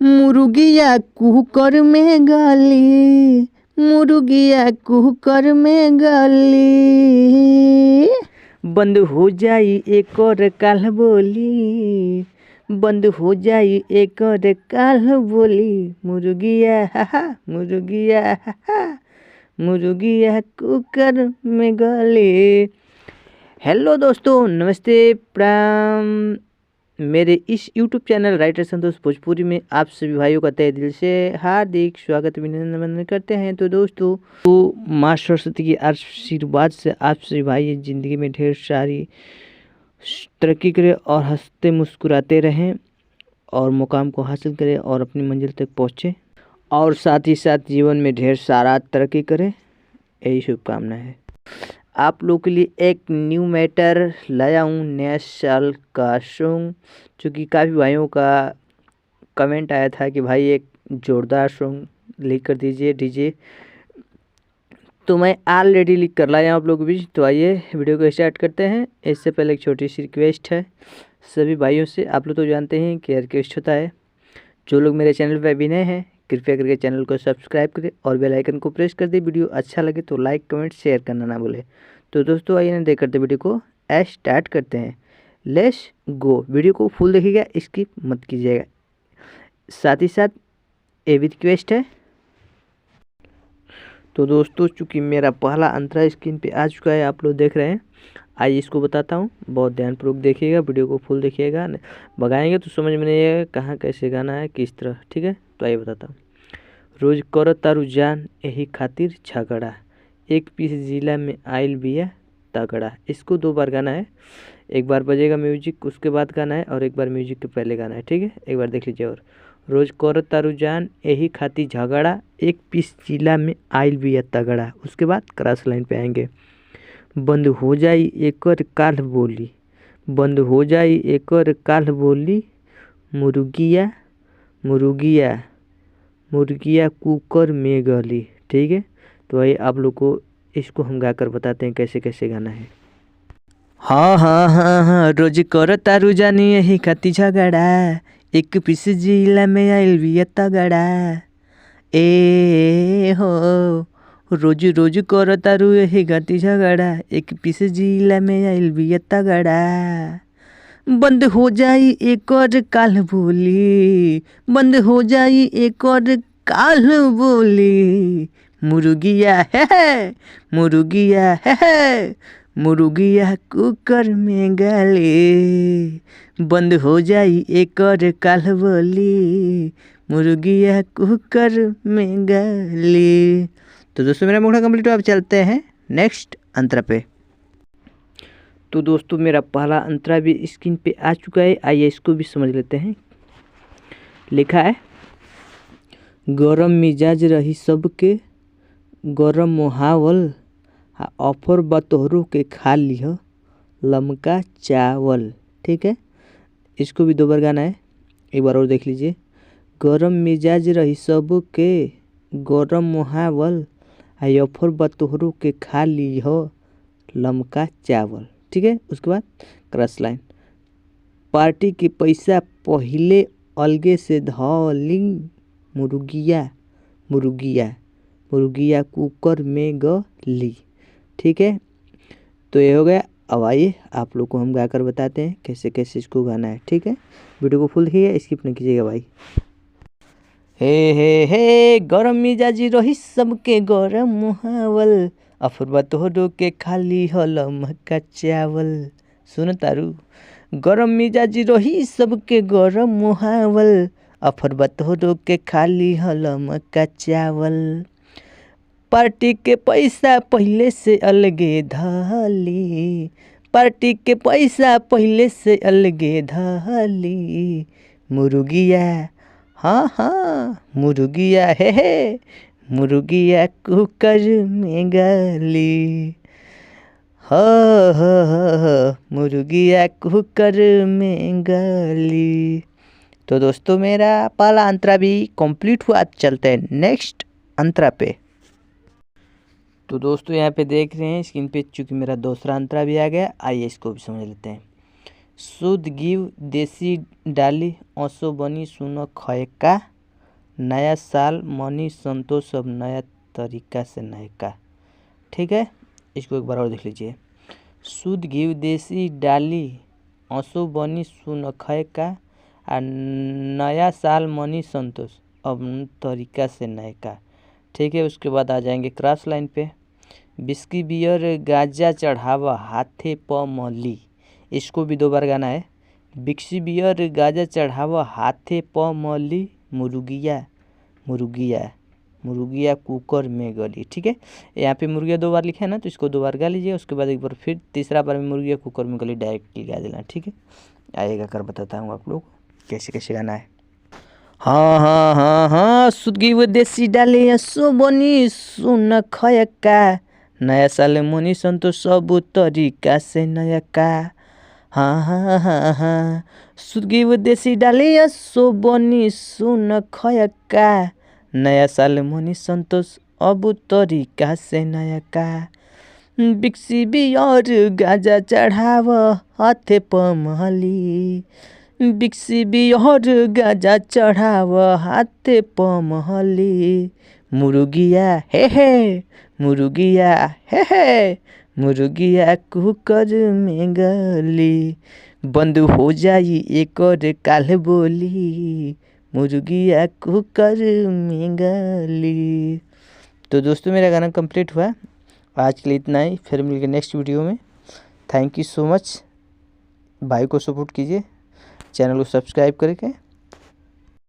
मुर्गिया cooker में गली, मुर्गिया cooker में गली। बंद हो जाई एक और काल बोली, बंद हो जाई एक और काल बोली। मुर्गिया हा मुर्गिया हा मुर्गिया कुकर में गली। हेलो दोस्तों, नमस्ते, प्रणाम। मेरे इस YouTube चैनल राइटर संतोष भोजपुरी में आप सभी भाइयों का तहे दिल से हार्दिक स्वागत अभिनंदन करते हैं। तो दोस्तों, माँ सरस्वती के आशीर्वाद से आप सभी भाई ज़िंदगी में ढेर सारी तरक्की करें और हंसते मुस्कुराते रहें और मुकाम को हासिल करें और अपनी मंजिल तक पहुँचें और साथ ही साथ जीवन में ढेर सारा तरक्की करें, यही शुभकामना है। आप लोग के लिए एक न्यू मैटर लाया हूँ, नया साल का सॉन्ग, चूँकि काफ़ी भाइयों का कमेंट आया था कि भाई एक जोरदार सॉन्ग लिख कर दीजिए डीजे, तो मैं ऑलरेडी लिख कर लाया हूँ आप लोगों के बीच। तो आइए वीडियो को स्टार्ट करते हैं। इससे पहले एक छोटी सी रिक्वेस्ट है सभी भाइयों से। आप लोग तो जानते हैं कि रिक्वेस्ट होता है, जो लोग मेरे चैनल पर अभी नए हैं कृपया करके चैनल को सब्सक्राइब करें और बेल आइकन को प्रेस कर दें। वीडियो अच्छा लगे तो लाइक कमेंट शेयर करना ना भूलें। तो दोस्तों आइए ना देख करते वीडियो को स्टार्ट करते हैं। Let's go. वीडियो को फुल देखिएगा, स्किप मत कीजिएगा। साथ ही साथ ये भी रिक्वेस्ट है। तो दोस्तों, चूँकि मेरा पहला अंतरा स्क्रीन पे आ चुका है, आप लोग देख रहे हैं। आइए इसको बताता हूँ, बहुत ध्यानपूर्वक देखिएगा, वीडियो को फुल देखिएगा। भगाएंगे तो समझ में नहीं आएगा कहाँ कैसे गाना है, किस तरह। ठीक है, तो आइए बताता हूँ। रोज कर तारू जान यही खातिर झगड़ा, एक पीस जिला में आइल बिया तगड़ा। इसको 2 बार गाना है, एक बार बजेगा म्यूजिक उसके बाद गाना है और एक बार म्यूजिक के पहले गाना है। ठीक है, एक बार देख लीजिए। और रोज कर तारू जान यही खातिर झगड़ा, एक पीस जिला में आइल बिया तगड़ा। उसके बाद क्रॉस लाइन पे आएंगे। बंद हो जाई एक और काल बोली, बंद हो जाई एक और काल बोली। मुर्गिया मुर्गिया मुर्गिया कुकर में गली। ठीक है, तो आइए आप लोग को इसको हम गाकर बताते हैं कैसे कैसे गाना है। हाँ हाँ हाँ हाँ, रोज कर तारू जानी यही खाती झगड़ा, एक पीस जिला में आइल बिया तगड़ा। ए हो, रोज रोज कर तारू यही खाती झगड़ा, एक पीस जिला में आइल बिया तगड़ा। बंद हो जाई एक और काल बोली, बंद हो जाई एक और काल बोली। मुर्गिया है मुर्गिया है मुर्गिया कुकर में गले। बंद हो जाई एक और काल बोली, मुर्गिया कुकर में गले। तो दोस्तों, मेरा मुखड़ा कंप्लीट हुआ। अब चलते हैं नेक्स्ट अंतरा पे। तो दोस्तों, मेरा पहला अंतरा भी स्क्रीन पे आ चुका है, आइए इसको भी समझ लेते हैं। लिखा है, गरम मिजाज रही सबके गरम मुहावल, ऑफर बतोहरों के खा लिह लमका चावल। ठीक है, इसको भी 2 बार गाना है, एक बार और देख लीजिए। गरम मिजाज रही सबके गरम मुहावल, ऑफर बतोहरों के खा लिह लमका चावल। ठीक है, उसके बाद क्रॉस लाइन। पार्टी के पैसा पहिले अलगे से धली, मुर्गिया मुर्गिया मुर्गिया कुकर में गली। ठीक है, तो ये हो गया। अब आइए आप लोग को हम गाकर बताते हैं कैसे कैसे इसको गाना है। ठीक है, वीडियो को फुल देखिएगा, स्किप नहीं कीजिएगा भाई। हे गरम मिजाजी रही सबके गरम मुहावल, अफरबा तोहरो के खाली हल मक्का चावल। सुन तारू, गरम मिजाजी रही सबके गरम मुहावल, अफरबा तोहरो के खाली हल मक्का चावल। पार्टी के पैसा पहले से अलगे धली, पार्टी के पैसा पहले से अलगे धली। मुर्गिया हाँ हाँ मुर्गिया है मुर्गिया कुकर में गली। मुर्गिया कुकर में गली। तो दोस्तों, मेरा पहला अंतरा भी कंप्लीट हुआ। चलते हैं नेक्स्ट अंतरा पे। तो दोस्तों, यहाँ पे देख रहे हैं स्क्रीन पे, चूँकि मेरा दूसरा अंतरा भी आ गया, आइए इसको भी समझ लेते हैं। शुद्ध गिव देसी डाली असो बनी सुन खयका, नया साल मनी संतोष अब नया तरीका से नयका। ठीक है, इसको एक बार और देख लीजिए। शुद्ध घी देसी डाली असो बनी सुन खयका, और नया साल मनी संतोष अब तरीका से नयका। ठीक है, उसके बाद आ जाएंगे क्रॉस लाइन पे। बिस्की बियर गाजा चढ़ावा हाथे प मली, इसको भी 2 बार गाना है। बिस्की बियर गाजा चढ़ावा हाथे प मली, मुर्गिया मुर्गिया मुर्गिया कुकर में गली। ठीक है, यहाँ पे मुर्गिया 2 बार लिखा है ना, तो इसको 2 बार गा लीजिए। उसके बाद एक बार फिर तीसरा बार में मुर्गिया कुकर में गली डायरेक्टली गा देना। ठीक है, आएगा कर बताता हूँ आप लोग कैसे कैसे गाना है। हाँ हाँ हाँ हाँ, सुदगी वो देसी डाले सो बनी सुन खयका, नया साल मनी संतोष सब तरीका से नयका। हाँ हाँ हाँ हाँ, सुदगी वो देसी डाले सो बनी सुन खयका, नया साल मनी संतोष अब तरीका से नयका। बिक्सी बियर गाजा चढ़ाव हाथे पमहली, बिक्सी बियर गाजा चढ़ाव हाथे पमहली, मुर्गिया हे मुर्गिया हे मुर्गिया कुकर में गली, बंद हो जाई एक और काल बोली, मुर्गिया कुकर में गली। तो दोस्तों मेरा गाना कंप्लीट हुआ। आज के लिए इतना ही, फिर मिलेंगे नेक्स्ट वीडियो में। Thank you so much. भाई को सपोर्ट कीजिए, चैनल को सब्सक्राइब करके।